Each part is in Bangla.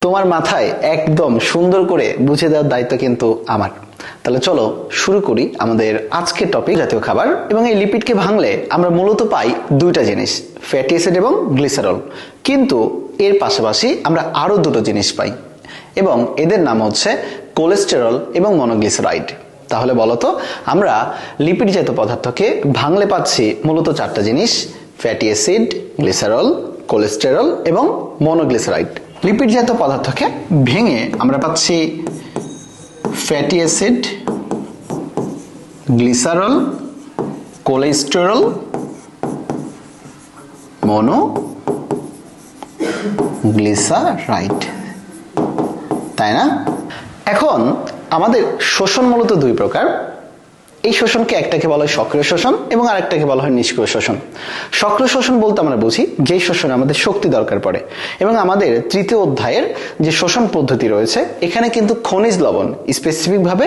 তোমার মাথায় একদম সুন্দর করে বুঝিয়ে দেওয়ার দায়িত্ব কিন্তু আমার। তাহলে চলো শুরু করি আমাদের আজকের টপিক, জাতীয় খাবার। এবং এই লিপিডকে ভাঙলে আমরা মূলত পাই দুইটা জিনিস, ফ্যাটি অ্যাসিড এবং গ্লিসারল। কিন্তু এর পাশাপাশি আমরা আরো দুটো জিনিস পাই এবং এদের নাম হচ্ছে কোলেস্টেরল এবং মনোগ্লিসারাইড। তাহলে বলতো আমরা লিপিড জাতীয় পদার্থকে ভাঙলে পাচ্ছি মূলত চারটা জিনিস, ফ্যাটি অ্যাসিড, গ্লিসারল, কোলেস্টেরল এবং মনোগ্লিসারাইড। লিপিড জাতীয় পদার্থকে ভেঙে আমরা পাচ্ছি fatty acid, glycerol, cholesterol, monoglyceride, তাই না? এখন আমাদের শোষণ মূলত দুই প্রকার। এই শোষণকে একটাকে বলা হয় সক্রিয় শোষণ এবং আরেকটাকে বলা হয় নিষ্ক্রিয় শোষণ। সক্রিয় শোষণ বলতে আমরা বুঝি যে শোষণে আমাদের শক্তি দরকার পড়ে, এবং আমাদের তৃতীয় অধ্যায়ের যে শোষণ পদ্ধতি রয়েছে এখানে কিন্তু খনিজ লবণ, স্পেসিফিক ভাবে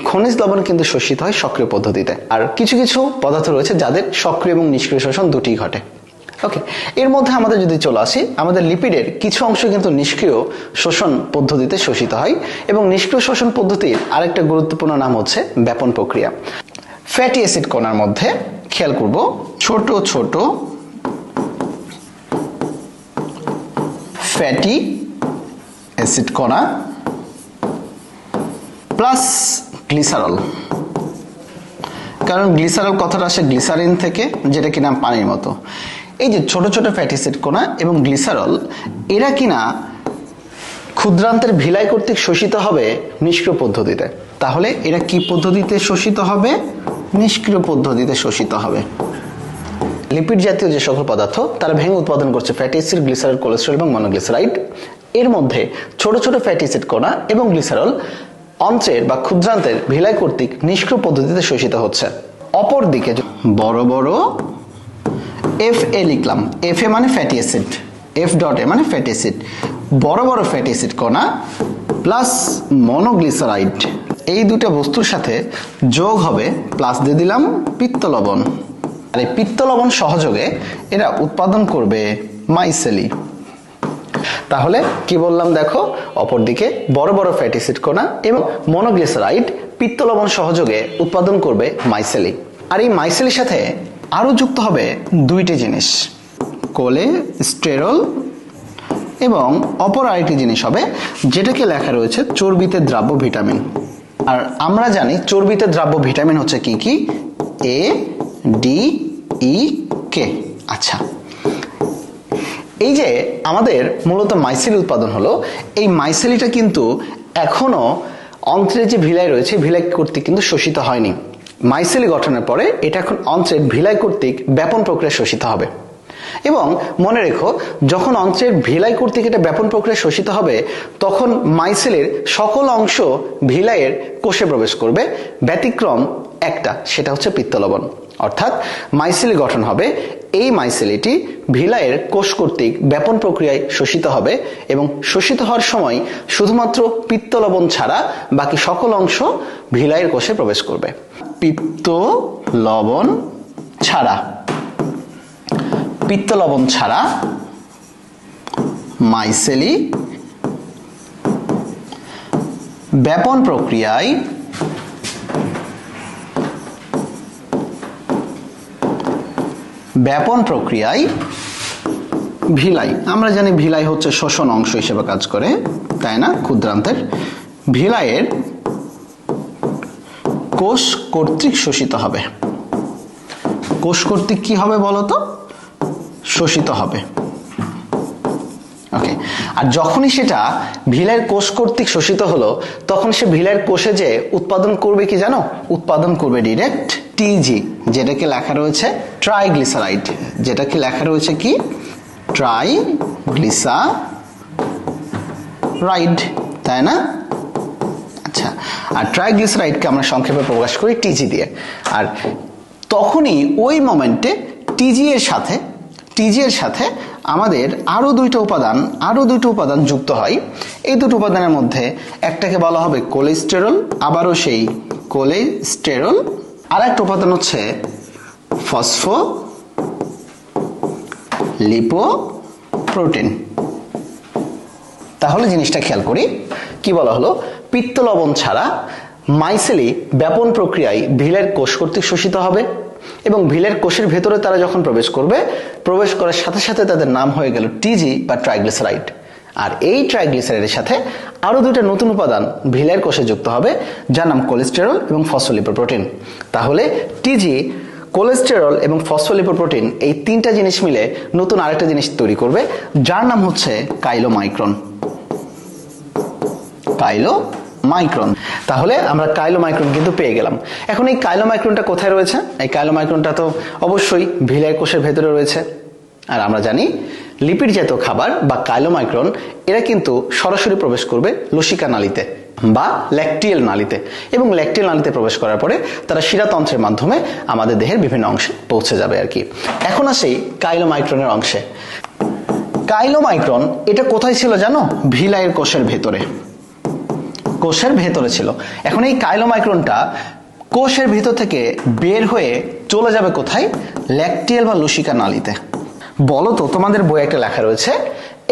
খনিজ লবণ কিন্তু শোষিত হয় সক্রিয় পদ্ধতিতে। আর কিছু কিছু পদার্থ রয়েছে যাদের সক্রিয় এবং নিষ্ক্রিয় শোষণ দুটি ঘটে। ওকে, এর মধ্যে আমাদের যদি চলে আসি, আমাদের লিপিডের কিছু অংশ কিন্তু নিষ্ক্রিয় শোষণ পদ্ধতিতে শোষিত হয়, এবং নিষ্ক্রিয় শোষণ পদ্ধতির আরেকটা গুরুত্বপূর্ণ নাম হচ্ছে ব্যাপন প্রক্রিয়া। ফ্যাটি অ্যাসিড কণার মধ্যে খেয়াল করব, ছোট ছোট ফ্যাটি অ্যাসিড কণা প্লাস গ্লিসারল, কারণ গ্লিসারল কথাটা আসে গ্লিসারিন থেকে, যেটা কিনা পানির মতো। এই যে ছোট ছোট ফ্যাটি অ্যাসিড কণা এবং গ্লিসারল, এরা কিনা ক্ষুদ্রান্তের ভিলাই কর্তৃক শোষিত হবে নিষ্ক্রিয় পদ্ধতিতে। তাহলে এরা কি পদ্ধতিতে শোষিত হবে? নিষ্ক্রিয় পদ্ধতিতে শোষিত হবে। লিপিড জাতীয় যে সকল পদার্থ তারা ভেঙে উৎপাদন করছে ফ্যাটি অ্যাসিড, গ্লিসারল, কোলেস্টেরল এবং মনোগ্লিসারাইড। এর মধ্যে ছোট ছোট ফ্যাটি অ্যাসিড কণা এবং গ্লিসারল অন্ত্রের বা ক্ষুদ্রান্তের ভিলাই কর্তৃক নিষ্ক্রিয় পদ্ধতিতে শোষিত হচ্ছে। অপর দিকে বড় বড় এফ এ লিখলাম, এফ এ মানে fatty acid, F dot A মানে ফ্যাটি অ্যাসিড, বড় বড় ফ্যাটি অ্যাসিড কণা প্লাস মনোগ্লিসারাইড, এই দুটো বস্তুর সাথে যোগ হবে, প্লাস দিয়ে দিলাম পিত্ত লবণ। আর এই পিত্ত লবণ সহযোগে এরা উৎপাদন করবে মাইসেলি। তাহলে কি বললাম দেখো, অপরদিকে বড় বড় ফ্যাটি অ্যাসিড কণা এবং মনোগ্লিসারাইড পিত্ত লবণ সহযোগে উৎপাদন করবে মাইসেলি। আর এই মাইসেলির সাথে আরো যুক্ত হবে দুইটি জিনিস, কোলেস্টেরল এবং অপর আরেকটি জিনিস হবে যেটাকে লেখা রয়েছে চর্বিতে দ্রাব্য ভিটামিন। আর আমরা জানি চর্বিতে দ্রাব্য ভিটামিন হচ্ছে কি কি, এ, ডি, ই, কে। আচ্ছা, এই যে আমাদের মূলত মাইসেলি উৎপাদন হলো, এই মাইসেলিটা কিন্তু এখনো অন্ত্রের যে ভিলাই রয়েছে ভিলাই কর্তৃক কিন্তু শোষিত হয়নি। মাইসেলি গঠনের পরে এটা এখন অন্ত্রের ভিলাই কর্তৃক ব্যাপন প্রক্রিয়া শোষিত হবে। এবং মনে রেখো, যখন অন্ত্রের ভিলাই কর্তৃক এটা ব্যাপন প্রক্রিয়া শোষিত হবে তখন মাইসেলের সকল অংশ ভিলাইয়ের কোষে প্রবেশ করবে, ব্যতিক্রম একটা, সেটা হচ্ছে পিত্ত লবণ। অর্থাৎ মাইসেলি গঠন হবে, এই মাইসেলিটি ভিলাইয়ের কোষ কর্তৃক ব্যাপন প্রক্রিয়ায় শোষিত হবে এবং শোষিত হওয়ার সময় শুধুমাত্র পিত্ত লবণ ছাড়া বাকি সকল অংশ ভিলাইয়ের কোষে প্রবেশ করবে। পিত্ত লবণ ছাড়া, পিত্ত লবণ ছাড়া মাইসেলি ব্যাপন প্রক্রিয়ায় ভিলাই, আমরা জানি ভিলাই হচ্ছে শোষণ অংশ হিসেবে কাজ করে, তাই না? ক্ষুদ্রান্তের ভিলাইয়ের কোষ কর্তৃক শোষিত হবে। কোষ কর্তৃক কি হবে বলতো? শোষিত হবে। ওকে, আর যখনই সেটা ভিলাইয়ের কোষ কর্তৃক শোষিত হলো তখন সে ভিলাইয়ের কোষে যে উৎপাদন করবে কি জানো? উৎপাদন করবে ডিরেক্ট টিজি, যেটাকে লেখা রয়েছে ট্রাইগ্লিসারাইড, যেটাকে লেখা রয়েছে কি ট্রাইগ্লিসারাইড, তাই না? আচ্ছা, আর ট্রাইগ্লিসারাইডকে আমরা সংক্ষেপে প্রকাশ করি টিজি দিয়ে। আর তখনই ওই মোমেন্টে টিজি এর সাথে আমাদের আরো দুইটা উপাদান যুক্ত হয়। এই দুটো উপাদানের মধ্যে একটাকে বলা হবে কোলেস্টেরল, আবারও সেই কোলেস্টেরল, আর একটা উপাদান হচ্ছে ফসফোলিপোপ্রোটিন, তাহলে জিনিসটা খেয়াল করি, কি বলা হলো, পিত্ত লবণ ছাড়া মাইসেলি ব্যাপন প্রক্রিয়ায় ভিলের কোষ কর্তৃক শোষিত হবে এবং ভিলের কোষের ভেতরে তারা যখন প্রবেশ করবে, প্রবেশ করার সাথে সাথে তাদের নাম হয়ে গেল টিজি বা ট্রাইগ্লিসারাইড। আর এই ট্রাইগ্লিসারাইডের সাথে আরো দুইটা নতুন উপাদান ভিলের কোষে যুক্ত হবে, যার নাম কোলেস্টেরল এবং ফসফোলিপোপ্রোটিন। তাহলে টিজি, কোলেস্টেরল এবং ফসফোলিপোপ্রোটিন এই তিনটা জিনিস মিলে নতুন আরেকটা জিনিস তৈরি করবে, যার নাম হচ্ছে কাইলোমাইক্রন। কাইলোমাইক্রন। তাহলে আমরা কাইলোমাইক্রন কিন্তু পেয়ে গেলাম। এখন এই কাইলোমাইক্রনটা কোথায় রয়েছে? এই কাইলোমাইক্রনটা তো অবশ্যই ভিলের কোষের ভেতরে রয়েছে। আর আমরা জানি লিপিড জাতীয় খাবার বা কাইলোমাইক্রন এরা কিন্তু সরাসরি প্রবেশ করবে লসিকা নালীতে বা ল্যাকটিয়াল নালীতে, এবং ল্যাকটিয়াল নালীতে প্রবেশ করার পরে তারা শিরাতন্ত্রের মাধ্যমে আমাদের দেহের বিভিন্ন অংশে পৌঁছে যাবে আর কি। এখন আসি কাইলোমাইক্রনের অংশে। কাইলোমাইক্রন এটা কোথায় ছিল জানো? ভিলাইয়ের কোষের ভেতরে, কোষের ভেতরে ছিল। এখন এই কাইলোমাইক্রনটা কোষের ভেতর থেকে বের হয়ে চলে যাবে কোথায়? ল্যাকটিয়াল বা লসিকা নালীতে। বলো তো, তোমাদের বইয়ে একটা লেখা রয়েছে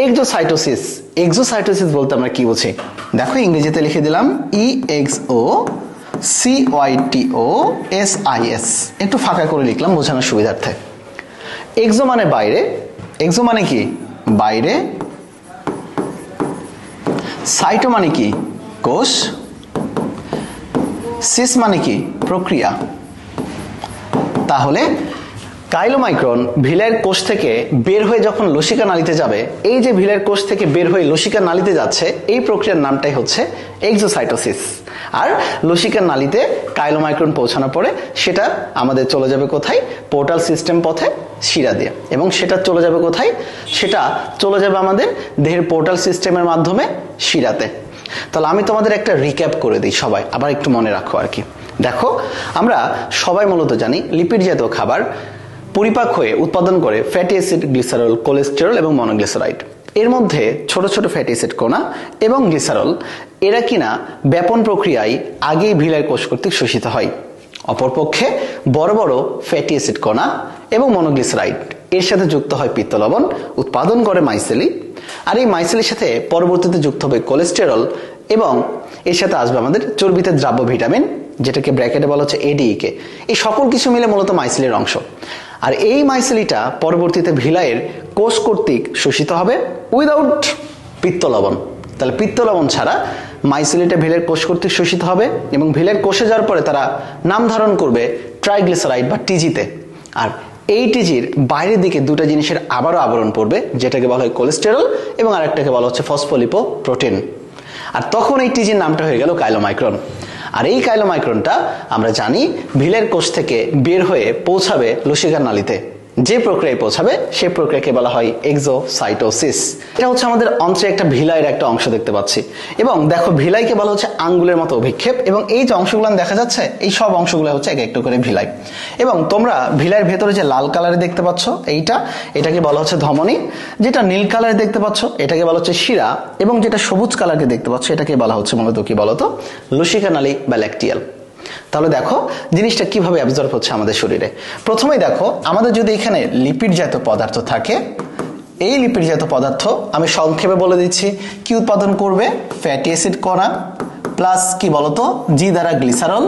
এক্সোসাইটোসিস। এক্সোসাইটোসিস বলতে আমরা কি বুঝি? দেখো ইংরেজিতে লিখে দিলাম EXOCYTOSIS, একটু ফাঁকা করে লিখলাম বোঝানোর সুবিধার্থে। এক্সো মানে বাইরে, এক্সো মানে কি? বাইরে। সাইটো মানে কি? কোষ। সিস মানে কি? প্রক্রিয়া। তাহলে কাইলোমাইক্রন ভিলের কোষ থেকে বের হয়ে যখন লসিকা নালীতে যাবে, এই যে ভিলের কোষ থেকে বের হয়ে লসিকা নালীতে যাচ্ছে, এই প্রক্রিয়ার নামটাই হচ্ছে এক্সোসাইটোসিস। আর লসিকা নালীতে কাইলোমাইক্রন পৌঁছানোর পরে সেটা আমাদের চলে যাবে কোথায়? পোর্টাল সিস্টেম পথে, শিরা দিয়ে। এবং সেটা চলে যাবে কোথায়? সেটা চলে যাবে আমাদের দেহের পোর্টাল সিস্টেমের মাধ্যমে শিরাতে। তাহলে আমি তোমাদের একটা রিক্যাপ করে দিই, সবাই আবার একটু মনে রাখো আর কি। দেখো, আমরা সবাই মূলত জানি লিপিড জাতীয় খাবার পরিপাক হয়ে উৎপাদন করে ফ্যাটি অ্যাসিড, গ্লিসারল, কোলেস্টেরল এবং মনোগ্লিসারাইড। এর মধ্যে ছোট ছোট ফ্যাটি অ্যাসিড কণা এবং গ্লিসারল এরা কিনা ব্যাপন প্রক্রিয়ায় আগেই ভিলার কোষ কর্তৃক শোষিত হয়। অপরপক্ষে বড় বড় ফ্যাটি অ্যাসিড কণা এবং মনোগ্লিসারাইড এর সাথে যুক্ত হয় পিত্ত লবণ, উৎপাদন করে মাইসেলি। আর এই মাইসেলির সাথে পরবর্তীতে যুক্ত হবে কোলেস্টেরল এবং এর সাথে আসবে আমাদের চর্বিতে দ্রাব্য ভিটামিন, যেটাকে ব্র্যাকেটে বলা হচ্ছে ADE। এই সকল কিছু মিলে মূলত মাইসেলির অংশ। আর এই মাইসেলিটা পরবর্তীতে ভিলাইয়ের কোষ কর্তৃক শোষিত হবে উইদাউট পিত্ত লবণ। তাহলে পিত্ত লবণ ছাড়া মাইসেলিটা ভিলের কোষ কর্তৃক শোষিত হবে এবং ভিলের কোষে যাওয়ার পরে তারা নাম ধারণ করবে ট্রাইগ্লিসারাইড বা টিজিতে। আর এই টিজির বাইরের দিকে দুটো জিনিসের আবারও আবরণ পড়বে, যেটাকে বলা হয় কোলেস্টেরল এবং আরেকটাকে বলা হচ্ছে ফসফোলিপোপ্রোটিন। আর তখন এই টিজির নামটা হয়ে গেল কাইলোমাইক্রন। আর এই কাইলোমাইক্রনটা আমরা জানি ভিলের কোষ থেকে বের হয়ে পৌঁছাবে লসিকা নালীতে। যে প্রক্রিয়ায় পৌঁছাবে সেই প্রক্রিয়াকে বলা হয় এক্সোসাইটোসিস। এটা হচ্ছে আমাদের অন্ত্রে একটা ভিলাইয়ের একটা অংশ দেখতে পাচ্ছি। এবং দেখো, ভিলাইকে বলা হচ্ছে আঙ্গুলের মতো অভিক্ষেপ, এবং এই যে অংশগুলো দেখা যাচ্ছে, এই সব অংশগুলো হচ্ছে এক একটা করে ভিলাই। এবং তোমরা ভিলাইয়ের ভেতরে যে লাল কালারে দেখতে পাচ্ছ, এটাকে বলা হচ্ছে ধমনী। যেটা নীল কালারে দেখতে পাচ্ছ, এটাকে বলা হচ্ছে শিরা। এবং যেটা সবুজ কালারে দেখতে পাচ্ছ, এটাকে বলা হচ্ছে মূলত কি বলতো? লসিকা নালী বা ল্যাকটিয়াল। তাহলে দেখো জিনিসটা কিভাবে অ্যাবজর্ব হচ্ছে আমাদের শরীরে। প্রথমেই দেখো, আমাদের যদি এখানে লিপিড জাতীয় পদার্থ থাকে, এই লিপিড জাতীয় পদার্থ আমি সংক্ষেপে বলে দিচ্ছি কি উৎপাদন করবে? ফ্যাটি অ্যাসিড কণা প্লাস কি বলতো? জি দ্বারা গ্লিসারল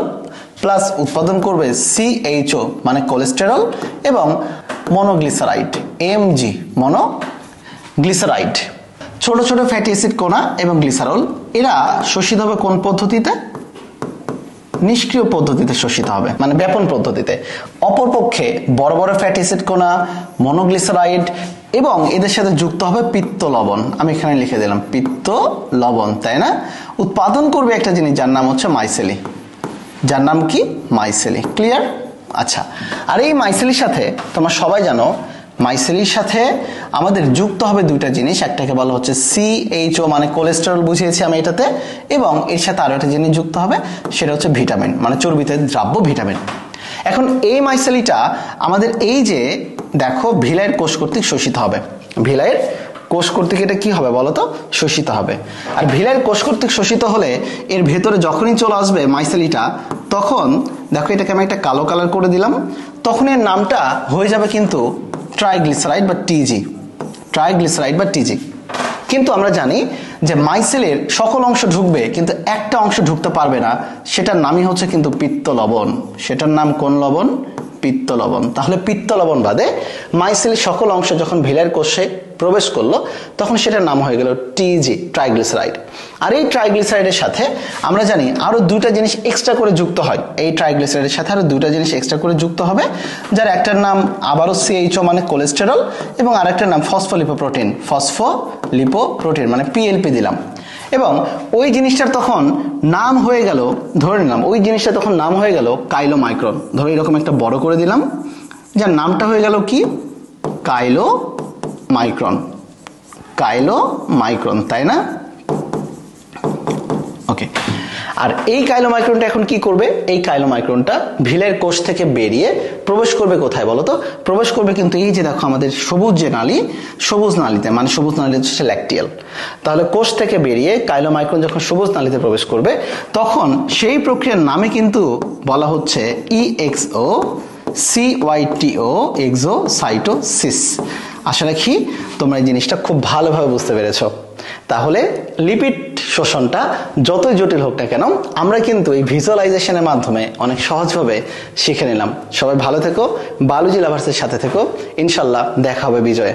প্লাস উৎপাদন করবে CHO মানে কোলেস্টেরল এবং মনোগ্লিসারাইড MG মনোগ্লিসারাইড। ছোট ছোট ফ্যাটি অ্যাসিড কণা এবং গ্লিসারল এরা শোষিত হবে কোন পদ্ধতিতে? নিষ্ক্রিয় পদ্ধতিতে শোষিত হবে, মানে ব্যাপন পদ্ধতিতে। অপরপক্ষে বড় বড় ফ্যাটি অ্যাসিড কণা, মনোগ্লিসারাইড এবং এদের সাথে যুক্ত হবে পিত্ত লবণ। আমি এখানে লিখে দিলাম পিত্ত লবণ, তাই না? উৎপাদন করবে একটা জিনিস যার নাম হচ্ছে মাইসেলি। যার নাম কি? মাইসেলি। ক্লিয়ার? আচ্ছা, আর এই মাইসেলির সাথে তোমরা সবাই জানো, মাইসেলির সাথে আমাদের যুক্ত হবে দুইটা জিনিস। একটাকে বলা হচ্ছে CHO মানে কোলেস্টেরল, বুঝিয়েছি আমি এটাতে। এবং এর সাথে আরো একটা জিনিস যুক্ত হবে, সেটা হচ্ছে ভিটামিন, মানে চর্বিতে দ্রাব্য ভিটামিন। এখন এই মাইসেলিটা আমাদের এই যে দেখো ভিলাইয়ের কোষ কর্তৃক শোষিত হবে। ভিলাইয়ের কোষ কর্তৃক এটা কি হবে বলতো? শোষিত হবে। আর ভিলাইয়ের কোষ কর্তৃক শোষিত হলে এর ভেতরে যখনই চলে আসবে মাইসেলিটা, তখন দেখো এটাকে আমি একটা কালো কালার করে দিলাম, তখন এর নামটা হয়ে যাবে কিন্তু ট্রাইগ্লিসারাইড বা টিজি। ট্রাইগ্লিসারাইড বা টিজি। কিন্তু আমরা জানি যে মাইসেলের সকল অংশ ঢুকবে কিন্তু একটা অংশ ঢুকতে পারবে না, সেটার নামই হচ্ছে কিন্তু পিত্ত লবণ। সেটার নাম কোন লবণ? পিত্ত লবণ। তাহলে পিত্ত লবণ বাদে মাইসেলের সকল অংশ যখন ভিলার কোষে প্রবেশ করলো তখন সেটার নাম হয়ে গেল টিজি, ট্রাইগ্লিসারাইড। আর এই ট্রাইগ্লিসারাইডের সাথে আমরা জানি আরো দুইটা জিনিস এক্সট্রা করে যুক্ত হয়। এই ট্রাইগ্লিসারাইডের সাথে আরো দুইটা জিনিস এক্সট্রা করে যুক্ত হবে, যার একটার নাম আবারও সিএইচও মানে কোলেস্টেরল, এবং আরেকটার নাম ফসফোলিপোপ্রোটিন, ফসফোলিপোপ্রোটিন মানে পিএলপি দিলাম। এবং ওই জিনিসটার তখন নাম হয়ে গেল, ধরে নিলাম ওই জিনিসটা তখন নাম হয়ে গেল কাইলোমাইক্রন। ধরো এরকম একটা বড় করে দিলাম, যার নামটা হয়ে গেল কি? কাইলোমাইক্রন। কাইলোমাইক্রন, তাই না? ওকে। আর এই কাইলোমাইক্রনটা এখন কি করবে? এই কাইলোমাইক্রনটা ভিলের কোষ থেকে বেরিয়ে প্রবেশ করবে কোথায় বলো তো? প্রবেশ করবে কিন্তু এই যে দেখো আমাদের সবুজ যে নালী, সবুজ নালীতে, মানে সবুজ নালী হচ্ছে ল্যাকটিয়াল। তাহলে কোষ থেকে বেরিয়ে কাইলোমাইক্রন যখন সবুজ নালীতে প্রবেশ করবে তখন সেই প্রক্রিয়ার নামে কিন্তু বলা হচ্ছে ইএক্সও সিওয়াইটিও এক্সোসাইটোসিস। আশা রাখি তোমরা এই জিনিসটা খুব ভালোভাবে বুঝতে পেরেছো। তাহলে লিপিড শোষণটা যতই জটিল হোক না কেন আমরা কিন্তু এই ভিজুয়ালাইজেশনের মাধ্যমে অনেক সহজভাবে শিখে নিলাম। সবাই ভালো থেকো, বায়োলজি লাভার্সের সাথে থেকো। ইনশাল্লাহ দেখা হবে বিজয়ে।